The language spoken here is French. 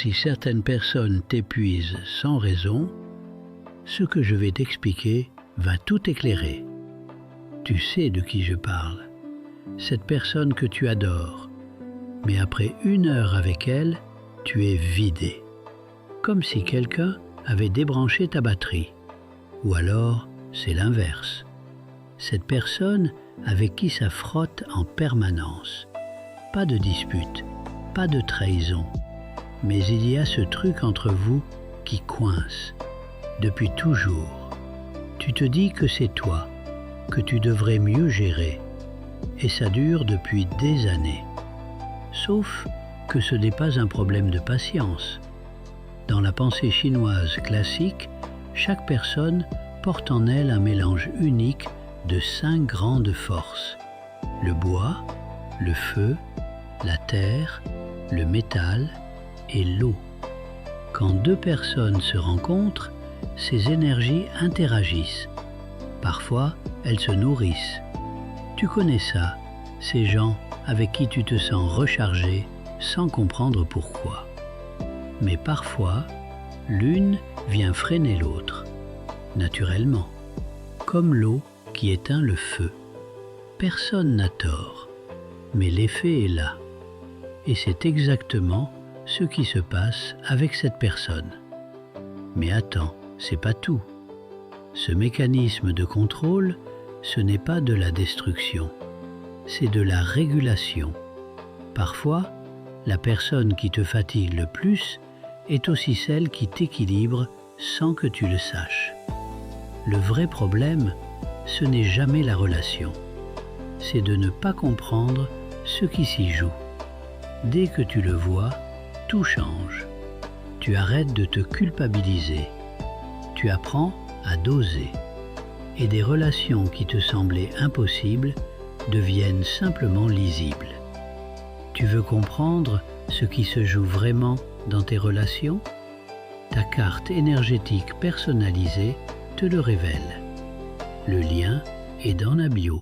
Si certaines personnes t'épuisent sans raison, ce que je vais t'expliquer va tout éclairer. Tu sais de qui je parle. Cette personne que tu adores, mais après 1 heure avec elle, tu es vidé. Comme si quelqu'un avait débranché ta batterie. Ou alors, c'est l'inverse. Cette personne avec qui ça frotte en permanence. Pas de dispute, pas de trahison. Mais il y a ce truc entre vous qui coince. Depuis toujours. Tu te dis que c'est toi, que tu devrais mieux gérer. Et ça dure depuis des années. Sauf que ce n'est pas un problème de patience. Dans la pensée chinoise classique, chaque personne porte en elle un mélange unique de 5 grandes forces. Le bois, le feu, la terre, le métal et l'eau. Quand 2 personnes se rencontrent, ces énergies interagissent. Parfois, elles se nourrissent. Tu connais ça, ces gens avec qui tu te sens rechargé sans comprendre pourquoi. Mais parfois, l'une vient freiner l'autre, naturellement, comme l'eau qui éteint le feu. Personne n'a tort, mais l'effet est là. Et c'est exactement ce qui se passe avec cette personne. Mais attends, c'est pas tout. Ce mécanisme de contrôle, ce n'est pas de la destruction, c'est de la régulation. Parfois, la personne qui te fatigue le plus est aussi celle qui t'équilibre sans que tu le saches. Le vrai problème, ce n'est jamais la relation. C'est de ne pas comprendre ce qui s'y joue. Dès que tu le vois, tout change. Tu arrêtes de te culpabiliser. Tu apprends à doser. Et des relations qui te semblaient impossibles deviennent simplement lisibles. Tu veux comprendre ce qui se joue vraiment dans tes relations? Ta carte énergétique personnalisée te le révèle. Le lien est dans la bio.